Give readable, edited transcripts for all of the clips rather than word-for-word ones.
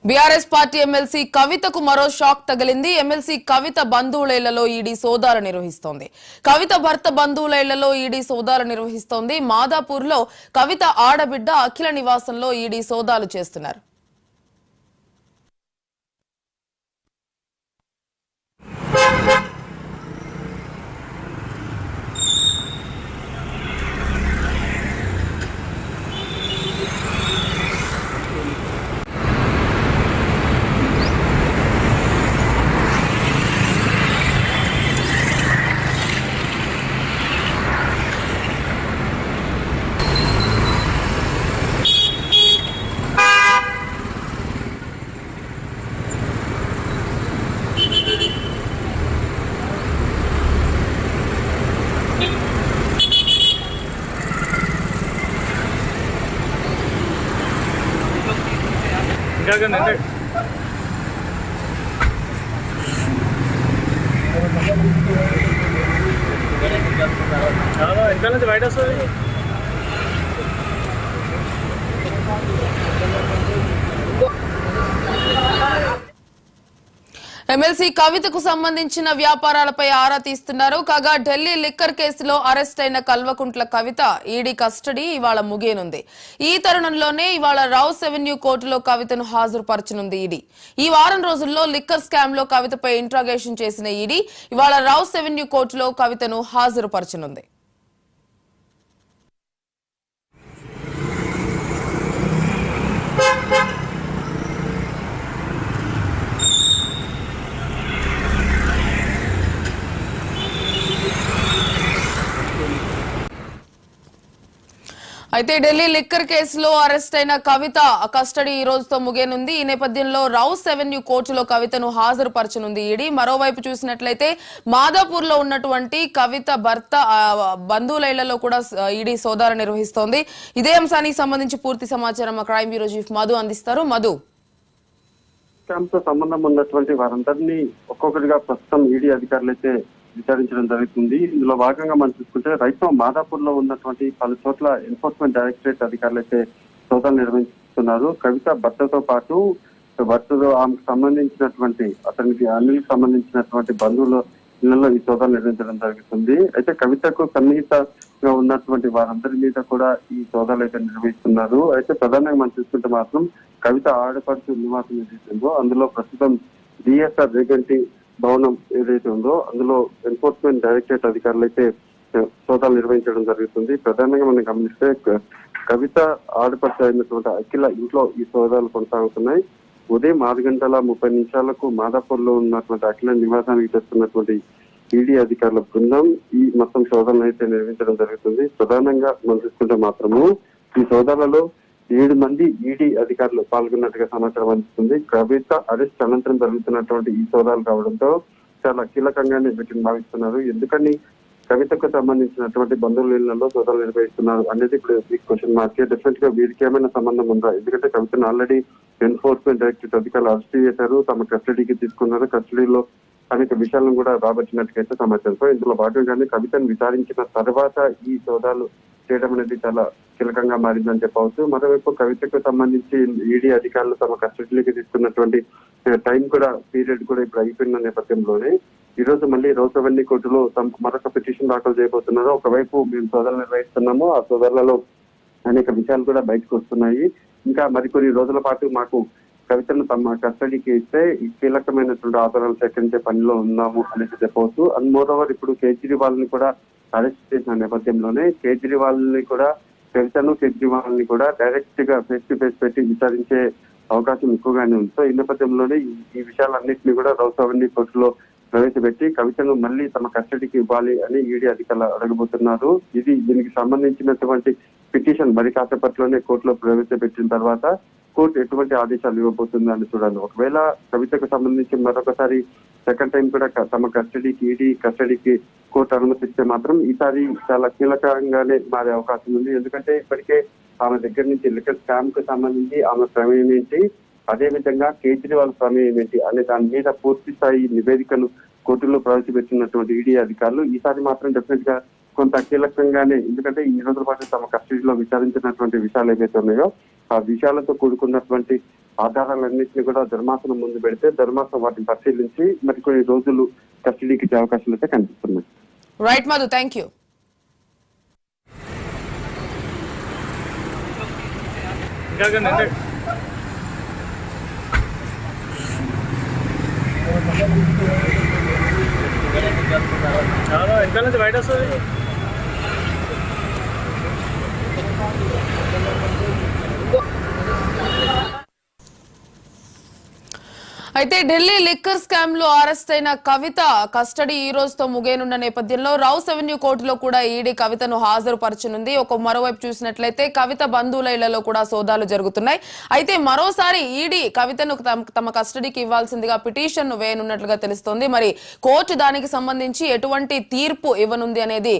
BRS party MLC కవితకు మరో shock తగిలింది. ఎమ్మెల్సీ కవిత బంధువుల ఇళ్లలో ఈడీ సోదాలు నిర్వహిస్తోంది. కవిత భర్త బంధువుల ఇళ్లలో ఈడీ సోదాలు నిర్వహిస్తోంది. మాదాపూర్లో కవిత ఆడబిడ్డ అఖిల నివాసంలో ఈడీ సోదాలు చేస్తున్నారు. వైట్ వస్తుంది. ఎమ్మెల్సీ కవితకు సంబంధించిన వ్యాపారాలపై ఆరా తీస్తున్నారు. కాగా ఢిల్లీ లిక్కర్ కేసులో అరెస్ట్ అయిన కల్వకుంట్ల కవిత ఈడీ కస్టడీ ఇవాళ ముగియనుంది. ఈ తరుణంలోనే ఇవాళ రౌస్ అవెన్యూ కోర్టులో కవితను హాజరుపరచనుంది ఈడీ. ఈ వారం రోజుల్లో లిక్కర్ స్కామ్ లో కవితపై ఇంట్రాగేషన్ చేసిన ఈడీ ఇవాళ రౌస్ అవెన్యూ కోర్టులో కవితను హాజరుపరచనుంది. అయితే ఢిల్లీ లిక్కర్ కేసులో అరెస్ట్ అయిన కవిత కస్టడీ ఈ రోజుతో ముగియనుంది. ఈ నేపథ్యంలో రౌస్ అవెన్యూ కోర్టులో కవితను హాజరుపరచనుంది ఈడీ. మరోవైపు చూసినట్లయితే మాదాపూర్ లో ఉన్నటువంటి కవిత భర్త బంధువుల ఇళ్లలో కూడా ఈడీ సోదాలు నిర్వహిస్తోంది. ఇదే అంశానికి సంబంధించి పూర్తి సమాచారం మా క్రైమ్ బ్యూరో చీఫ్ మధు అందిస్తారు. మధు, తో సంబంధం ఉన్నటువంటి వారందరినీ ఒక్కొక్కటిగా ప్రస్తుతం ఈడీ అధికారులు అయితే విచారించడం జరుగుతుంది. ఇందులో భాగంగా మనం చూసుకుంటే రైతు మాదాపూర్ లో ఉన్నటువంటి పలు చోట్ల ఎన్ఫోర్స్మెంట్ డైరెక్టరేట్ అధికారులు అయితే సోదాలు నిర్వహిస్తున్నారు. కవిత భర్తతో పాటు భర్తతో ఆమెకు సంబంధించినటువంటి అతనికి అనిల్కి సంబంధించినటువంటి బంధువుల ఇళ్లలో ఈ సోదాలు నిర్వహించడం జరుగుతుంది. అయితే కవితకు సన్నిహితంగా ఉన్నటువంటి వారందరి మీద కూడా ఈ సోదాలు అయితే నిర్వహిస్తున్నారు. అయితే ప్రధానంగా మనం చూసుకుంటే మాత్రం కవిత ఆడపడుచు నివాసం ఏదైతుందో అందులో ప్రస్తుతం డిఎస్ఆర్ రేగంటి భవనం ఏదైతే ఉందో అందులో ఎన్ఫోర్స్మెంట్ డైరెక్టరేట్ అధికారులు అయితే సోదాలు నిర్వహించడం జరుగుతుంది. ప్రధానంగా మనం గమనిస్తే కవిత ఆడపడుచు అయినటువంటి అఖిల ఇంట్లో ఈ సోదాలు కొనసాగుతున్నాయి. ఉదయం 6:30 మాదాపూర్ లో ఉన్నటువంటి అఖిల నివాసానికి తెస్తున్నటువంటి ఈడీ అధికారుల బృందం ఈ మొత్తం సోదాలను అయితే నిర్వహించడం జరుగుతుంది. ప్రధానంగా మనం చూసుకుంటే మాత్రము ఈ సోదాలలో 7 మంది ఈడీ అధికారులు పాల్గొన్నట్టుగా సమాచారం అందిస్తుంది. కవిత అరెస్ట్ అనంతరం జరుగుతున్నటువంటి ఈ సోదాలు కావడంతో చాలా కీలకంగానే వీటిని భావిస్తున్నారు. ఎందుకని కవితకు సంబంధించినటువంటి బంధువుల ఇళ్లలో సోదాలు నిర్వహిస్తున్నారు అనేది ఇప్పుడు క్వశ్చన్ మార్క్. డెఫినెట్ గా వీరికి ఏమైనా సంబంధం ఉందా? ఎందుకంటే కవితను ఆల్రెడీ ఎన్ఫోర్స్మెంట్ డైరెక్టరేట్ అధికారులు అరెస్ట్ చేశారు, తమ కస్టడీకి తీసుకున్నారు. కస్టడీలో అనేక విషయాలను కూడా రాబట్టినట్టుగా సమాచారం. సో ఇందులో భాగంగానే కవితను విచారించిన తర్వాత ఈ సోదాలు చేయడం అనేది చాలా కీలకంగా మారిందని చెప్పవచ్చు. మరోవైపు కవితకు సంబంధించి ఈడీ అధికారులు తమ కస్టడీలోకి తీసుకున్నటువంటి టైం కూడా పీరియడ్ కూడా ఇప్పుడు అయిపోయిన నేపథ్యంలోనే ఈ రోజు మళ్ళీ రౌస్ అవెన్యూ కోర్టులో మరొక పిటిషన్ దాఖలు చేయబోతున్నారు. ఒకవైపు మేము సోదాలు నిర్వహిస్తున్నాము, ఆ సోదాలలో అనేక విషయాలు కూడా బయటకు వస్తున్నాయి. ఇంకా మరికొన్ని రోజుల పాటు మాకు కవితను తమ కస్టడీకి ఇస్తే కీలకమైనటువంటి ఆధారాలు సేకరించే పనిలో ఉన్నాము అనేసి చెప్పవచ్చు. అండ్ మోరోవర్ ఇప్పుడు కేజ్రీవాల్ ని కూడా అరెస్ట్ చేసిన నేపథ్యంలోనే కేజ్రీవాల్ ని కూడా కవితను కేజ్రీవాల్ ని కూడా డైరెక్ట్ గా ఫేస్ టు ఫేస్ పెట్టి విచారించే అవకాశం ఎక్కువగానే ఉంది. సో ఈ నేపథ్యంలోనే ఈ విషయాలన్నింటినీ కూడా రౌస్ అవెన్యూ కోర్టులో ప్రవేశపెట్టి కవితను మళ్ళీ తమ కస్టడీకి ఇవ్వాలి అని ఈడీ అధికారులు అడగబోతున్నారు. దీనికి సంబంధించినటువంటి పిటిషన్ మరి కాసేపట్లోనే కోర్టులో ప్రవేశపెట్టిన తర్వాత కోర్టు ఎటువంటి ఆదేశాలు ఇవ్వబోతుందని చూడాలి. ఒకవేళ కవితకు సంబంధించి మరొకసారి సెకండ్ టైం కూడా తమ కస్టడీకి ఈడీ కస్టడీకి కోర్టు అనుమతిస్తే మాత్రం ఈసారి చాలా కీలకంగానే మారే అవకాశం ఉంది. ఎందుకంటే ఇప్పటికే ఆమె దగ్గర నుంచి లిక్కర్ స్కామ్ కు సంబంధించి ఆమె ప్రమేయం ఏంటి, అదేవిధంగా కేజ్రీవాల్ ప్రమేయం ఏంటి అనే దాని మీద పూర్తి స్థాయి నివేదికలు కోర్టులో ప్రవేశపెట్టినటువంటి ఈడీ అధికారులు ఈసారి మాత్రం డెఫినెట్ గా కొంత కీలకంగానే, ఎందుకంటే ఈ రోజుల పాటు తమ కస్టడీలో విచారించినటువంటి విషయాలు ఏవైతే ఉన్నాయో ఆ విషయాలతో కూడుకున్నటువంటి ఆధారాలన్నింటినీ కూడా ధర్మాసనం ముందు పెడితే ధర్మాసనం వాటిని పరిశీలించి మరికొన్ని రోజులు కస్టడీకి ఇచ్చే అవకాశాలు అయితే కనిపిస్తున్నాయి. Right Madhu, thank you. ఇంకా నుంచి బయట వస్తుంది. అయితే ఢిల్లీ లిక్కర్ స్కామ్ లో అరెస్ట్ అయిన కవిత కస్టడీ ఈ రోజుతో ముగియనున్న నేపథ్యంలో రౌస్ అవెన్యూ కోర్టులో కూడా ఈడీ కవితను హాజరుపరచనుంది. మరోవైపు చూసినట్లయితే కవిత బంధువుల ఇళ్లలో కూడా సోదాలు జరుగుతున్నాయి. అయితే మరోసారి ఈడీ కవితను తమ కస్టడీకి ఇవ్వాల్సిందిగా పిటిషన్ ను వేయనున్నట్లుగా తెలుస్తోంది. మరి కోర్టు దానికి సంబంధించి ఎటువంటి తీర్పు ఇవ్వనుంది అనేది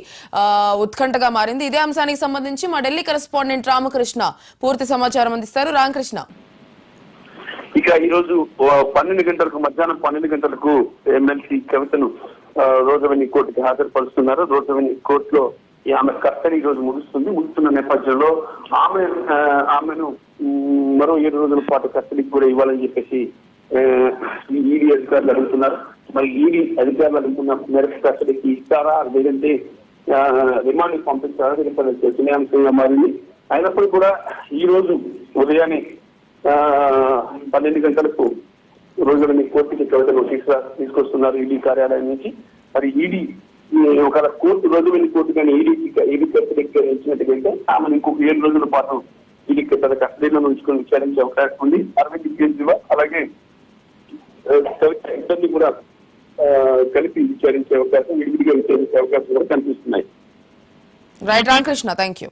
ఉత్కంఠగా మారింది. ఇదే అంశానికి సంబంధించి మా ఢిల్లీ కరెస్పాండెంట్ రామకృష్ణ పూర్తి సమాచారం అందిస్తారు. రామకృష్ణ, ఇక ఈ రోజు 12 గంటలకు మధ్యాహ్నం 12 గంటలకు ఎమ్మెల్సీ కవితను రోజవెన్యూ కోర్టుకి హాజరుపరుస్తున్నారు. రోజవెన్యూ కోర్టులో ఆమె కస్టడీ ఈ రోజు ముగుస్తున్న నేపథ్యంలో ఆమెను మరో 7 రోజుల పాటు కస్టడీకి కూడా ఇవ్వాలని చెప్పేసి ఈడీ అధికారులు అడుగుతున్నారు. మరి ఈడీ అధికారులు అడుగుతున్న మేరకు కస్టడీకి ఇస్తారా లేదంటే రిమాండ్ పంపిస్తారా చర్చనీయాంశంగా మారింది. అయినప్పుడు కూడా ఈ రోజు ఉదయాన్నే 12 గంటలకు రోజులని కోర్టుకి కవితను తీసుకొస్తున్నారు ఈడీ కార్యాలయం నుంచి. మరి ఈడీ ఒక కోర్టు రోజులని కోర్టు కానీ ఈడీ కస్టడీకి ఇచ్చినట్టుగైతే ఆమెను ఇంకొక 7 రోజుల పాటు ఈడీ తన కస్టడీలో ఉంచుకొని విచారించే అవకాశం ఉంది. అరవింద్ కేజ్రీవాల్ అలాగే కవిత ఇద్దరిని కూడా కలిపి విచారించే అవకాశం, విడివిడిగా విచారించే అవకాశం కూడా కనిపిస్తున్నాయి. Right Ramakrishna, thank you.